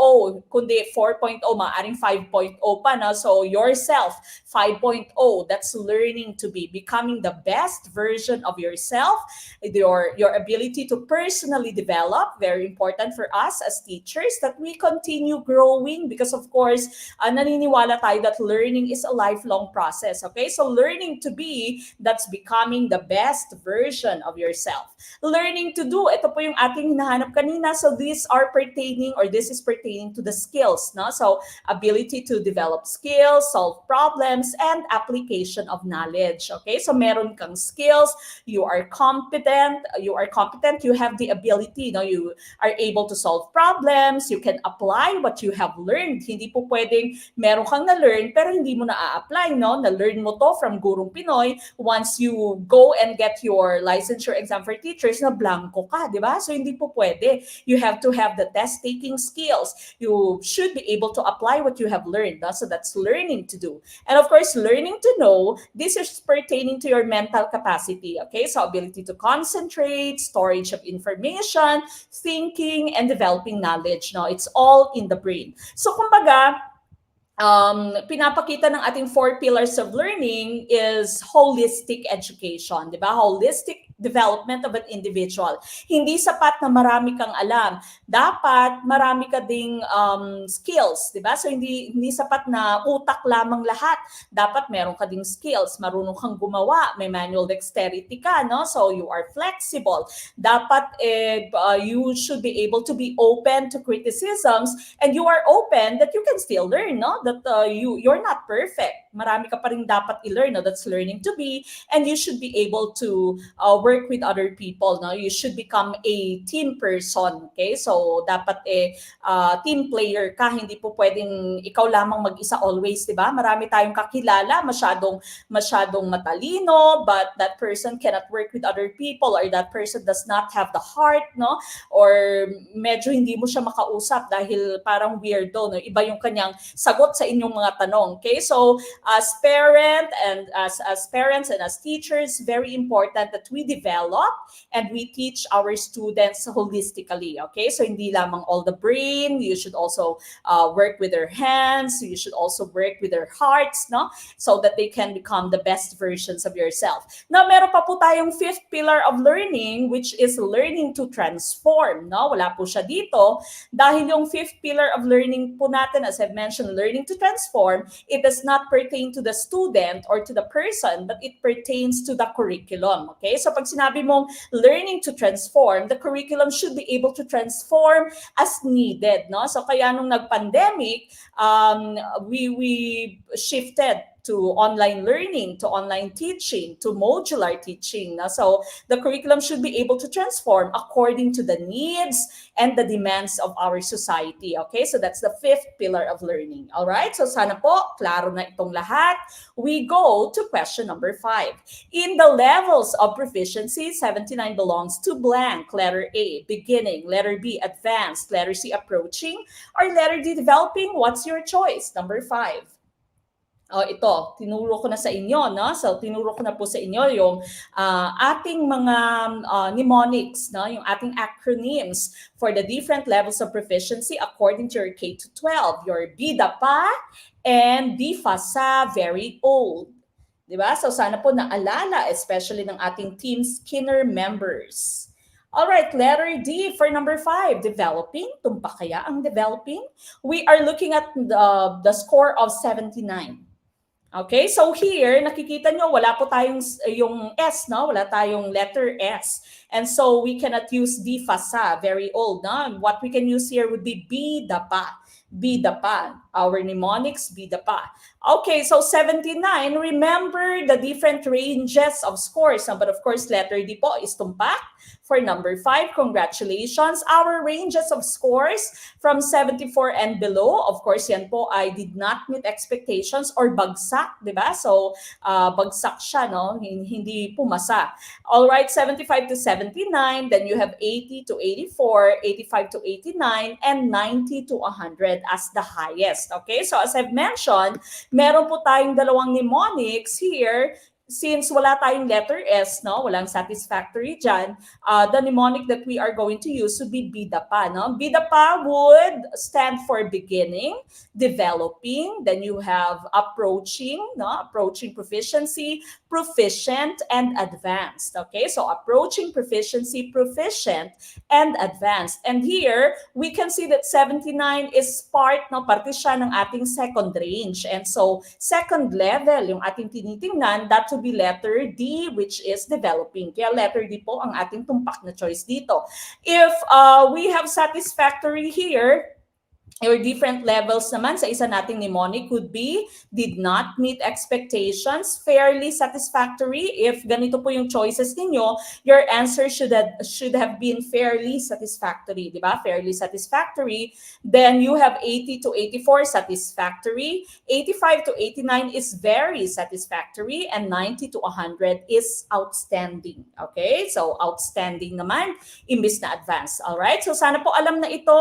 kundi 4.0, maaring 5.0 pa, no? So yourself 5.0, that's learning to be, becoming the best version of yourself. Your ability to personally develop, very important for us as teachers, that we continue growing, because of course naniniwala tayo that learning is a lifelong process. Okay, so learning to be, that's becoming the best version of yourself. Learning to do, ito po yung ating hinahanap kanina. So these are pertaining, or this is pertaining to the skills, no? So ability to develop skills, solve problems, and application of knowledge. Okay, so meron kang skills, you are competent, you have the ability, no? You are able to solve problems, you can apply what you have learned. Hindi po pwedeng meron kang na-learn pero hindi mo na-apply, no? Na-learn mo to from Gurong Pinoy, once you go and get your licensure exam for teachers, na blanco ka, di ba? So hindi po pwede. You have to have the test-taking skills. You should be able to apply what you have learned. No? So that's learning to do. And of course, learning to know, this is pertaining to your mental capacity. Okay, so ability to concentrate, storage of information, thinking, and developing knowledge. No? It's all in the brain. So kumbaga, pinapakita ng ating 4 pillars of learning is holistic education, di ba? Holistic development of an individual. Hindi sapat na marami kang alam. Dapat marami ka ding skills, di ba? So hindi sapat na utak lamang lahat. Dapat meron ka ding skills, marunong kang gumawa, may manual dexterity ka, no? So you are flexible. Dapat you should be able to be open to criticisms, and you are open that you can still learn, no? That you're not perfect. Marami ka pa rin dapat i-learn, no? That's learning to be, and you should be able to work with other people, no? You should become a team person, okay? So dapat team player ka, hindi po pwedeng ikaw lamang mag-isa always, 'di ba? Marami tayong kakilala, masyadong matalino, but that person cannot work with other people, or that person does not have the heart, no? Or medyo hindi mo siya makausap dahil parang weirdo, no? Iba yung kanyang sagot sa inyong mga tanong, okay? So as parents and as teachers, very important that we develop and we teach our students holistically, okay? So hindi lamang all the brain, you should also work with their hands, you should also work with their hearts, no? So that they can become the best versions of yourself. Now, meron pa po tayong 5th pillar of learning, which is learning to transform, no? Wala po siya dito dahil yung 5th pillar of learning po natin, as I've mentioned, learning to transform, it does not pertain to the student or to the person, but it pertains to the curriculum, okay? So pag sinabi mong learning to transform, the curriculum should be able to transform as needed, no? So kaya nung nag-pandemic, we shifted to online learning, to online teaching, to modular teaching. So the curriculum should be able to transform according to the needs and the demands of our society. Okay, so that's the 5th pillar of learning. All right, so sana po, klaro na itong lahat. We go to question number 5. In the levels of proficiency, 79 belongs to blank. Letter A, beginning. Letter B, advanced. Letter C, approaching. Or letter D, developing. What's your choice? Number 5. Ito, tinuro ko na sa inyo, no? So, tinuro ko na po sa inyo yung ating mga mnemonics, no? Yung ating acronyms for the different levels of proficiency according to your K-12. Your BIDAPA and DIFASA, very old. Diba? So, sana po naalala, especially ng ating Team Skinner members. All right, letter D for number 5, developing. Tumpak kaya ang developing? We are looking at the score of 79. Okay, so here, nakikita nyo, wala po tayong yung S, no? Wala tayong letter S. And so we cannot use DIFASA, very old, no? What we can use here would be BIDAPA. BIDAPA, our mnemonics, BIDAPA. Okay, so 79, remember the different ranges of scores. But of course, letter D po is tumpak. For number 5, congratulations. Our ranges of scores from 74 and below, of course, yan po ay did not meet expectations or bagsak, di ba? So, bagsak siya, no? Hindi pumasa. All right, 75 to 79, then you have 80 to 84, 85 to 89, and 90 to 100 as the highest. Okay, so as I've mentioned, meron po tayong dalawang mnemonics here. Since wala tayong letter S, no, walang satisfactory dyan, the mnemonic that we are going to use would be BIDAPA. No? BIDAPA would stand for beginning, developing, then you have approaching, no, approaching proficiency, proficient, and advanced. Okay, so approaching proficiency, proficient, and advanced. And here, we can see that 79 is part, no, parte siya ng ating second range. And so, second level, yung ating tinitingnan, that to be letter D, which is developing. Kaya letter D po ang ating tumpak na choice dito. If we have satisfactory here, or different levels naman sa isa nating mnemonic could be did not meet expectations, fairly satisfactory. If ganito po yung choices ninyo, your answer should have been fairly satisfactory, di ba? Fairly satisfactory. Then you have 80 to 84 satisfactory, 85 to 89 is very satisfactory, and 90 to 100 is outstanding. Okay? So outstanding naman imbis na advanced. All right? So sana po alam na ito.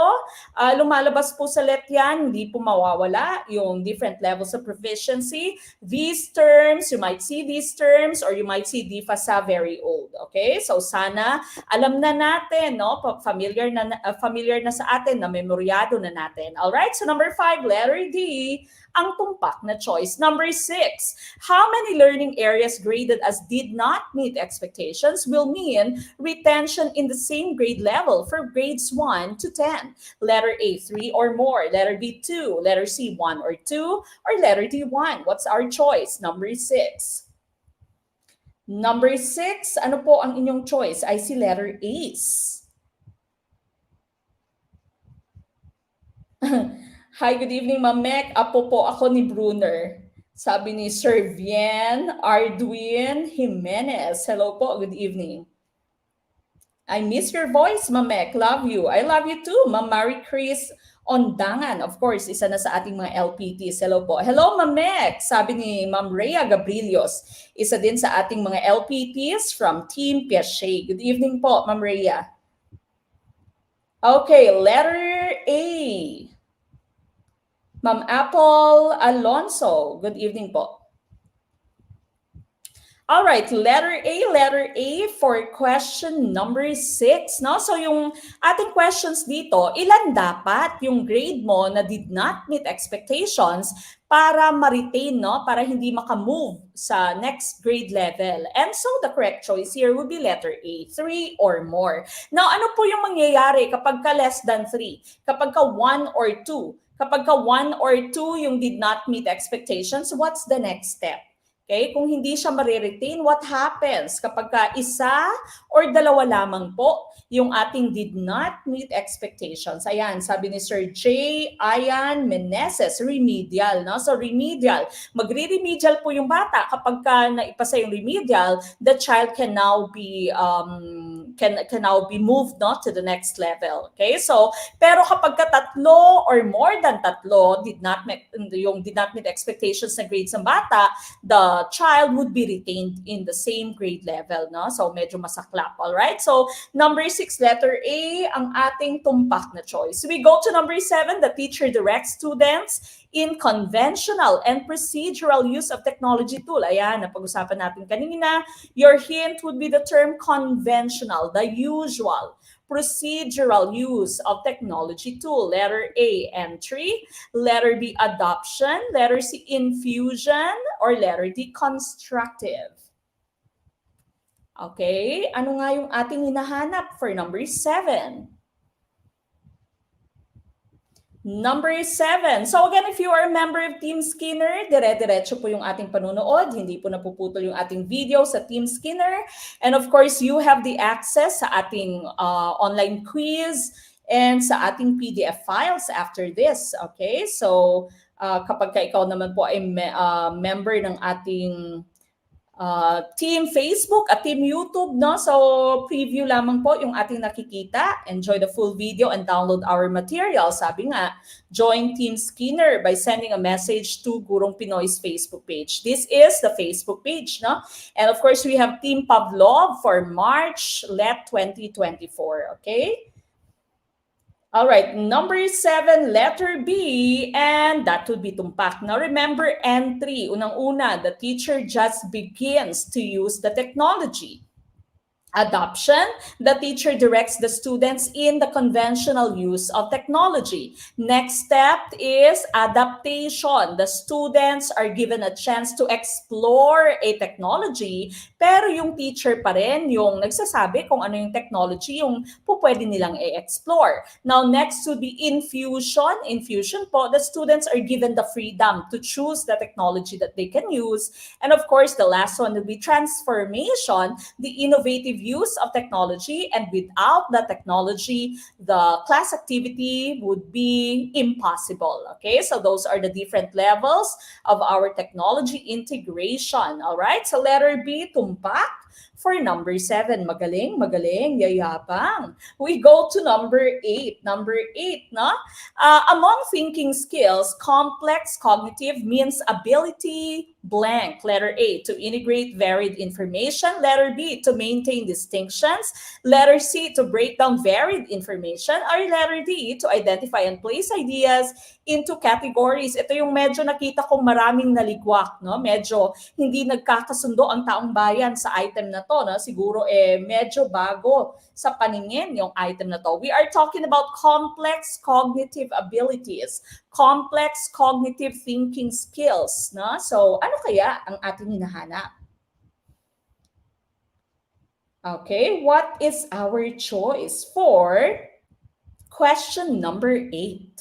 Lumalabas po po sa let yan, hindi po mawawala yung different levels of proficiency. These terms, you might see these terms or you might see di fa sa very old. Okay? So sana alam na natin, no? Familiar na sa atin, na memoryado na natin. Alright? So number 5, letter D, ang tumpak na choice. Number 6, how many learning areas graded as did not meet expectations will mean retention in the same grade level for grades 1 to 10. Letter A, 3 or more. Letter B, 2. Letter C, 1 or 2. Or letter D, 1. What's our choice? Number 6. Number 6, ano po ang inyong choice? I see letter A's. Hi, good evening, Ma'am Mek. Apo po ako ni Brunner. Sabi ni Sir Vien Arduin Jimenez. Hello po, good evening. I miss your voice, Ma'am Mek. Love you. I love you too, Ma'am Marie Chris Ondangan. Of course, isa na sa ating mga LPTs. Hello po. Hello, Ma'am Mek. Sabi ni Ma'am Rhea Gabrilios. Isa din sa ating mga LPTs from Team Piaget. Good evening po, Ma'am Rhea. Okay, letter A. Ma'am Apple Alonso, good evening po. All right, letter A for question number 6. No? So yung ating questions dito, ilan dapat yung grade mo na did not meet expectations para ma-retain, no? Para hindi maka-move sa next grade level. And so the correct choice here would be letter A, 3 or more. Now, ano po yung mangyayari kapag ka less than 3? Kapag ka 1 or 2? Kapag ka 1 or 2 yung did not meet expectations, what's the next step? Okay? Kung hindi siya mariretain, what happens? Kapag ka isa or dalawa lamang po yung ating did not meet expectations. Ayan, sabi ni Sir J. Ayan Meneses, remedial. No? So remedial, magre-remedial po yung bata. Kapag ka naipasa yung remedial, the child can now be can now be moved, no, to the next level. Okay? So, pero kapag ka tatlo or more than tatlo did not meet expectations na grades ng bata, the child would be retained in the same grade level, no? So medyo masaklap, all right? So number 6, letter A, ang ating tumpak na choice. We go to number 7, the teacher directs students in conventional and procedural use of technology tool. Ayan, napag-usapan natin kanina. Your hint would be the term conventional, the usual. Procedural use of technology tool. Letter A, entry. Letter B, adoption. Letter C, infusion. Or letter D, constructive. Okay, ano nga yung ating hinahanap for number 7? Number 7. So again, if you are a member of Team Skinner, dire-diretso po yung ating panunood. Hindi po napuputol yung ating video sa Team Skinner. And of course, you have the access sa ating online quiz and sa ating PDF files after this. Okay? So kapag ka ikaw naman po ay member ng ating Team Facebook at Team YouTube, no? So preview lamang po yung ating nakikita. Enjoy the full video and download our material. Sabi nga, join Team Skinner by sending a message to Gurong Pinoy's Facebook page. This is the Facebook page, no? And of course, we have Team Pavlov for March LET 2024, okay? All right, number 7, letter B, and that would be tumpak. Now remember, entry. Unang-una, the teacher just begins to use the technology. Adoption, the teacher directs the students in the conventional use of technology. Next step is adaptation. The students are given a chance to explore a technology, pero yung teacher pa rin yung nagsasabi kung ano yung technology yung pwede nilang i-explore. Now, next would be infusion. Infusion po, the students are given the freedom to choose the technology that they can use. And of course, the last one would be transformation, the innovative use of technology, and without the technology, the class activity would be impossible. Okay, so those are the different levels of our technology integration. All right, so letter B, tumpak. for number 7. Magaling, magaling, yayabang. We go to number 8. Number 8, no? Among thinking skills, complex cognitive means ability blank. Letter A, to integrate varied information. Letter B, to maintain distinctions. Letter C, to break down varied information. Or letter D, to identify and place ideas into categories. Ito yung medyo nakita kong maraming naligwak, no? Medyo hindi nagkakasundo ang taong bayan sa item na to, no? Siguro medyo bago sa paningin yung item na to. We are talking about complex cognitive abilities, complex cognitive thinking skills, no? So, ano kaya ang ating hinahanap? Okay, what is our choice for question number 8?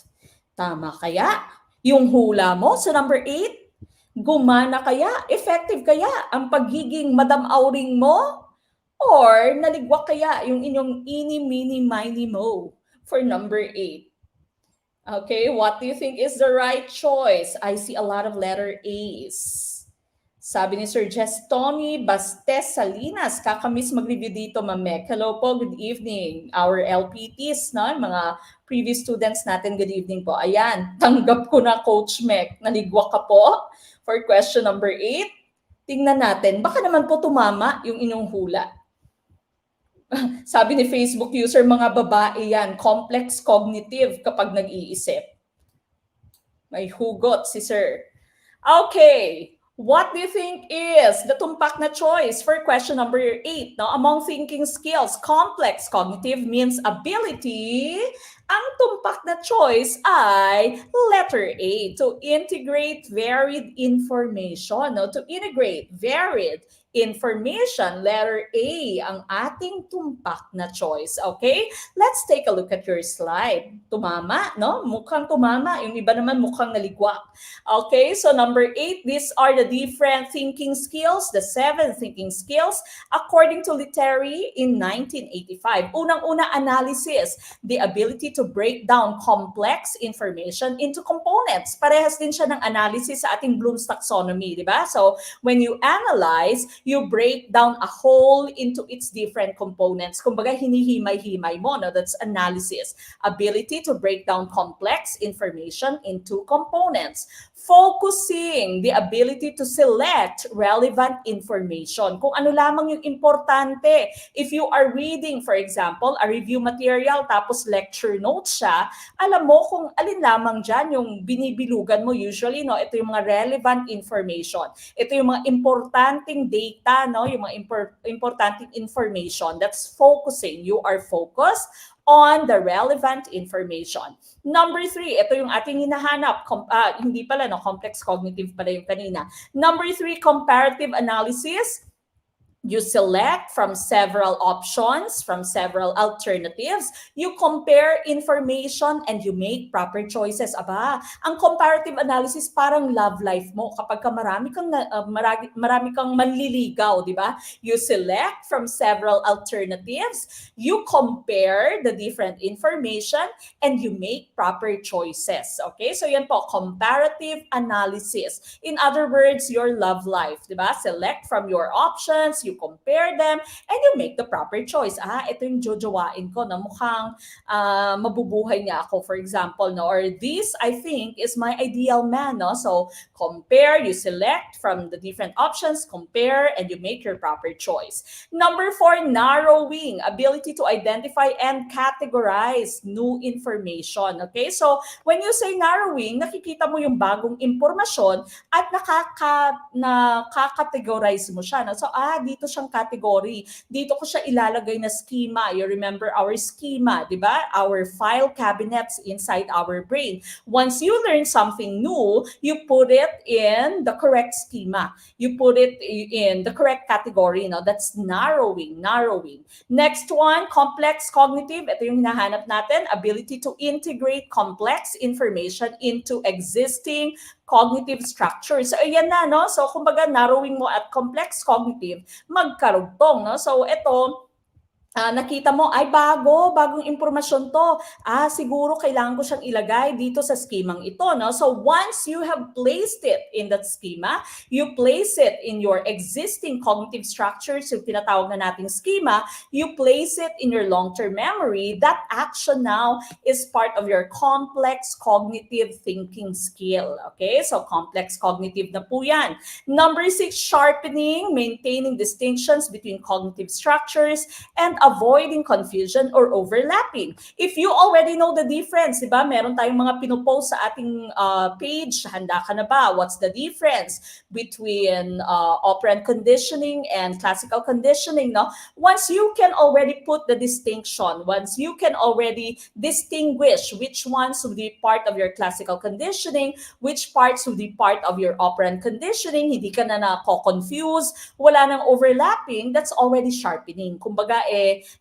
Tama kaya yung hula mo sa number 8? Gumana kaya? Effective kaya ang pagiging Madam Auring mo? Or naligwak kaya yung inyong ini, mini, mini, mo for number 8? Okay, what do you think is the right choice? I see a lot of letter A's. Sabi ni Sir Jess Tommy Bastes Salinas, kakamiss mag-review dito, Mamek. Hello po, good evening. Our LPTs, no? Mga previous students natin, good evening po. Ayan, tanggap ko na, Coach Mek. Naligwak ka po for question number 8. Tingnan natin, baka naman po tumama yung inyong hula. Sabi ni Facebook user, mga babae yan, complex cognitive kapag nag-iisip. May hugot si Sir. Okay, what do you think is the tumpak na choice for question number 8? Now, among thinking skills, complex cognitive means ability. Ang tumpak na choice ay letter A, to integrate varied information. No? To integrate varied information, letter A ang ating tumpak na choice. Okay? Let's take a look at your slide. Tumama, no? Mukhang tumama. Yung iba naman mukhang naligwak. Okay, so number 8, these are the different thinking skills, the 7 thinking skills, according to Literi in 1985. Unang-una, analysis, the ability to break down complex information into components. Parehas din siya ng analysis sa ating Bloom's taxonomy, di ba? So, when you analyze, you break down a whole into its different components. Kumbaga, hinihimay-himay mo, no? That's analysis. Ability to break down complex information into components. Focusing, the ability to select relevant information. Kung ano lamang yung importante. If you are reading, for example, a review material tapos lecture notes siya, alam mo kung alin lamang dyan yung binibilugan mo usually, no? Ito yung mga relevant information. Ito yung mga importanteng data, no? Yung mga importanteng information. That's focusing. You are focused on the relevant information. Number 3, ito yung ating hinahanap. Hindi pala, no? Complex cognitive pala yung kanina. Number 3, comparative analysis. You select from several options, from several alternatives. You compare information and you make proper choices. Aba, ang comparative analysis parang love life mo. Kapag ka marami kang manliligaw, di ba? You select from several alternatives. You compare the different information and you make proper choices. Okay? So yan po, comparative analysis. In other words, your love life, di ba? Select from your options, you compare them, and you make the proper choice. Ito yung jojowain ko na mukhang mabubuhay niya ako, for example, no? Or this, I think, is my ideal man, no? So, compare, you select from the different options, compare, and you make your proper choice. Number 4, narrowing, ability to identify and categorize new information. Okay? So, when you say narrowing, nakikita mo yung bagong impormasyon at nakaka-categorize mo siya. No? So, dito siyang category. Dito ko siya ilalagay na schema. You remember our schema, di ba? Our file cabinets inside our brain. Once you learn something new, you put it in the correct schema. You put it in the correct category. No? That's narrowing. Next one, complex cognitive. Ito yung hinahanap natin. Ability to integrate complex information into existing cognitive structure. So, ayan na, no? So, kumbaga, narrowing mo at complex cognitive, magkarugtong, no? So, ito, nakita mo, ay bagong impormasyon to. Siguro kailangan ko siyang ilagay dito sa schemang ito. No? So once you have placed it in that schema, you place it in your existing cognitive structures, yung tinatawag na nating schema, you place it in your long-term memory. That action now is part of your complex cognitive thinking skill. Okay? So complex cognitive na po yan. Number 6, sharpening, maintaining distinctions between cognitive structures and avoiding confusion or overlapping. If you already know the difference, di ba? Meron tayong mga pinopost sa ating page. Handa ka na ba? What's the difference between operant conditioning and classical conditioning? No? Once you can already put the distinction, once you can already distinguish which ones will be part of your classical conditioning, which parts will be part of your operant conditioning, hindi ka na nako-confuse, wala nang overlapping, that's already sharpening. Kumbaga,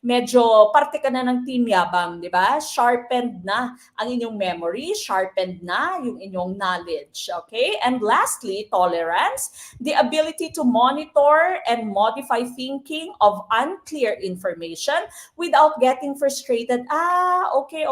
medyo parte ka na ng team yabang, di ba? Sharpened na ang inyong memory, sharpened na yung inyong knowledge, okay? And lastly, tolerance, the ability to monitor and modify thinking of unclear information without getting frustrated. Okay,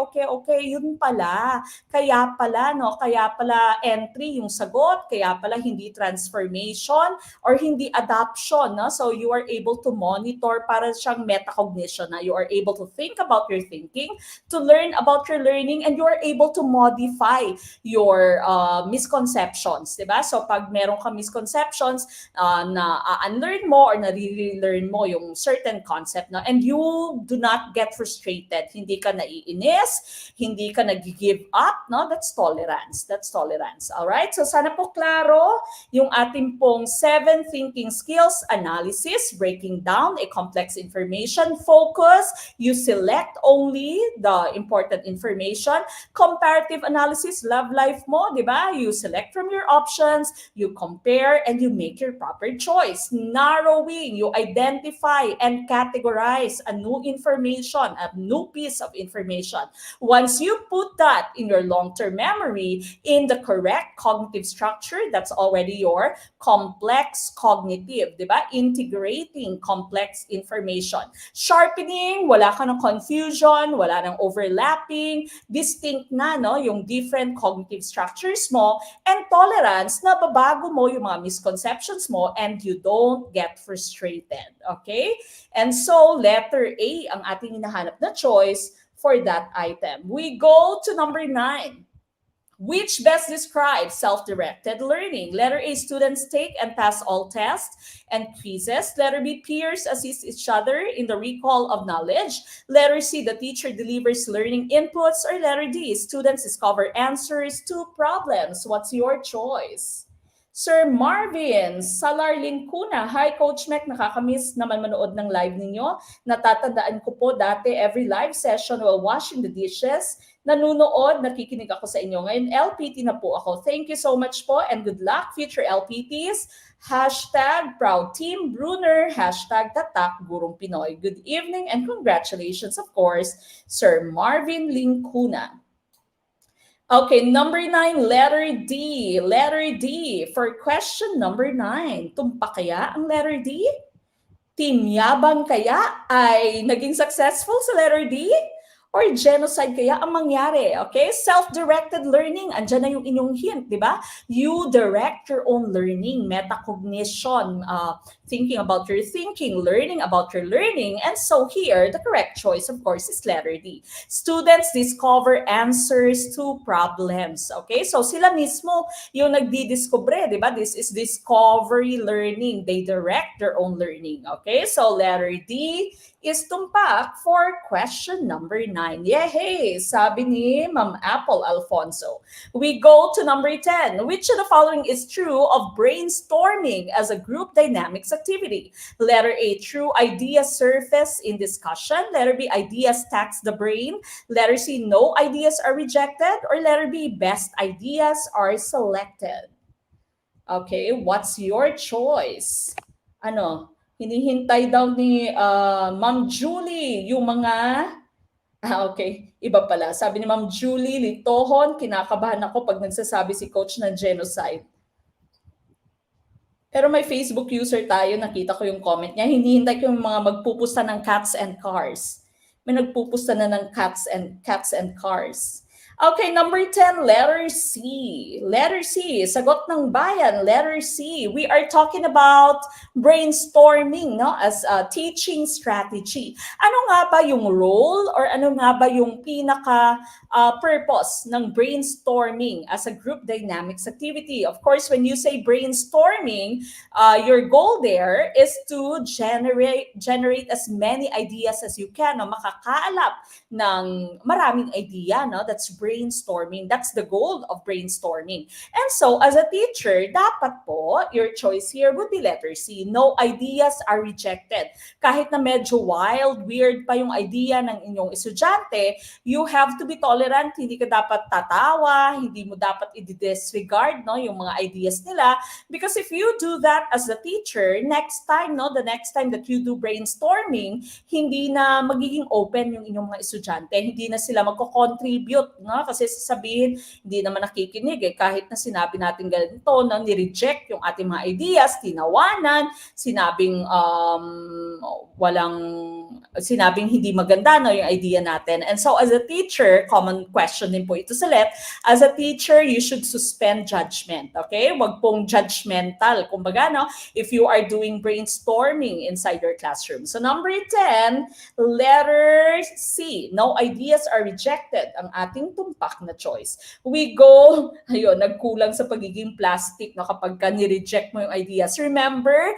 yun pala. Kaya pala, no? Kaya pala entry yung sagot, kaya pala hindi transformation or hindi adoption, no? So you are able to monitor, para siyang metacognition na you are able to think about your thinking, to learn about your learning, and you are able to modify your misconceptions, di ba? So pag meron kang misconceptions, na unlearn mo or na-relearn mo yung certain concept, no? And you do not get frustrated, hindi ka naiinis, hindi ka nag-give up, no? That's tolerance. That's tolerance. All right? So sana po klaro yung ating pong 7 thinking skills: analysis, breaking down a complex information; focus, you select only the important information; comparative analysis, love life mo, di ba? You select from your options, you compare, and you make your proper choice. Narrowing, you identify and categorize a new information, a new piece of information. Once you put that in your long-term memory in the correct cognitive structure, that's already your complex cognitive, di ba? Integrating complex information. Sharpening, wala ka ng confusion, wala ng overlapping, distinct na, no, yung different cognitive structures mo. And tolerance, nababago mo yung mga misconceptions mo and you don't get frustrated. Okay? And so, letter A ang ating hinahanap na choice for that item. We go to number 9. Which best describes self-directed learning? Letter A, students take and pass all tests and quizzes. Letter B, peers assist each other in the recall of knowledge. Letter C, the teacher delivers learning inputs. Or letter D, students discover answers to problems. What's your choice? Sir Marvin Salar-Lincuna. Hi, Coach Mac. Nakakamiss naman manood ng live ninyo. Natatandaan ko po dati every live session while washing the dishes, nanunood, nakikinig ako sa inyo. Ngayon, LPT na po ako. Thank you so much po and good luck, future LPTs. Hashtag Proud Team Brunner. Hashtag Tatak Gurong Pinoy. Good evening and congratulations, of course, Sir Marvin Lincuna. Okay, number 9, letter D. Letter D. For question number 9, tumpa kaya ang letter D? Team Yabang kaya ay naging successful sa letter D? Or genocide kaya ang mangyari? Okay? Self-directed learning, andyan na yung inyong hint, di ba? You direct your own learning, metacognition, thinking about your thinking, learning about your learning. And so here, the correct choice, of course, is letter D. Students discover answers to problems. Okay? So sila mismo yung nagdidiscover, di ba? This is discovery learning. They direct their own learning. Okay? So letter D is tumpak for question number 9. Yehey! Sabi ni Ma'am Apple Alfonso. We go to number 10. Which of the following is true of brainstorming as a group dynamics activity? Letter A, true ideas surface in discussion. Letter B, ideas tax the brain. Letter C, no ideas are rejected. Or letter B, best ideas are selected. Okay, what's your choice? Ano? Hinihintay daw ni Ma'am Julie yung mga... okay. Iba pala. Sabi ni Ma'am Julie Litohon, kinakabahan ako pag nagsasabi si Coach ng genocide. Pero may Facebook user tayo, nakita ko yung comment niya, hinihintay ko yung mga magpupusta ng cats and cars. May nagpupusta na ng cats and cars. Okay, number 10, letter C. Letter C, sagot ng bayan, letter C. We are talking about brainstorming, no, as a teaching strategy. Ano nga ba yung role or ano nga ba yung pinaka purpose ng brainstorming as a group dynamics activity? Of course, when you say brainstorming, your goal there is to generate as many ideas as you can, no? Makakaalap ng maraming idea, no? That's brainstorming. That's the goal of brainstorming. And so, as a teacher, dapat po, your choice here would be letter C. No ideas are rejected. Kahit na medyo wild, weird pa yung idea ng inyong estudyante, you have to be tolerant. Hindi ka dapat tatawa, hindi mo dapat i-disregard, no, yung mga ideas nila. Because if you do that as a teacher, next time, no, the next time that you do brainstorming, hindi na magiging open yung inyong mga estudyante, hindi na sila magko-contribute, no? Kasi sasabihin, hindi naman nakikinig eh, kahit na sinabi natin ganito, na ni-reject yung ating mga ideas, tinawanan, sinabing sinabing hindi maganda, no, yung idea natin. And so as a teacher, common question din po ito sa LET, as a teacher, you should suspend judgment, okay? Wag pong judgmental, kumbaga, no, if you are doing brainstorming inside your classroom. So number 10, letter C, no ideas are rejected, ang ating tumpak na choice. We go, ayun, nagkulang sa pagiging plastic, no, kapag ka ni-reject mo yung ideas. Remember,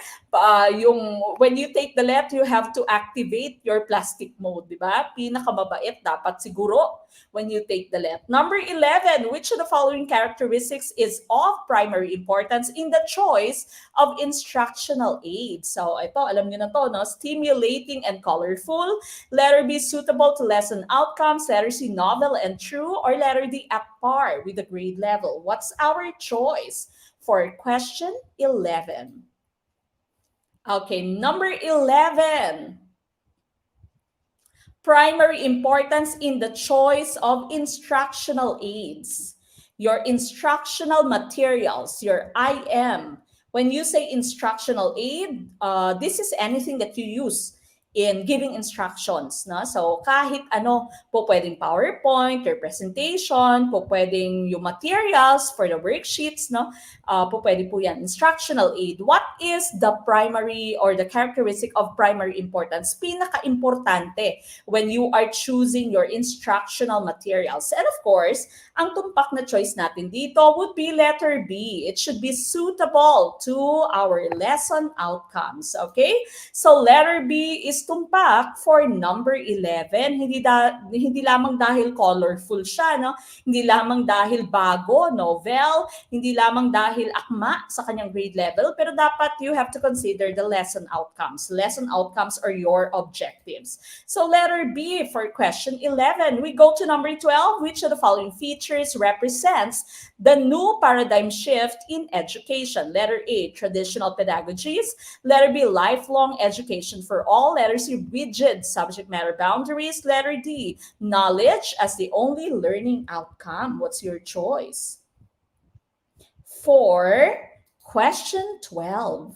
when you take the LET, you have to activate your plastic mode, di ba? Pinakamabait dapat siguro when you take the LET. Number 11, which of the following characteristics is of primary importance in the choice of instructional aids? So ito, alam niyo na to, no? Stimulating and colorful. Letter B, suitable to lesson outcomes. Letter C, novel and true. Or letter D, at par with the grade level. What's our choice for question 11? Okay, number 11. Primary importance in the choice of instructional aids. Your instructional materials, your IM. When you say instructional aid, this is anything that you use in giving instructions, no? So kahit ano, po pwedeng PowerPoint, your presentation, po pwedeng yung materials for the worksheets, no? Po pwede po yan. Instructional aid. What is the primary or the characteristic of primary importance? Pinaka-importante when you are choosing your instructional materials. And of course, ang tumpak na choice natin dito would be letter B. It should be suitable to our lesson outcomes, okay? So letter B is tumpak for number 11. Hindi lamang dahil colorful siya, no? Hindi lamang dahil bago, novel, hindi lamang dahil akma sa kanyang grade level, pero dapat you have to consider the lesson outcomes. Lesson outcomes are your objectives. So letter B for question 11. We go to number 12. Which of the following features represents the new paradigm shift in education? Letter A, traditional pedagogies. Letter B, lifelong education for all. Letter C, rigid subject matter boundaries. Letter D, knowledge as the only learning outcome. What's your choice? For question 12.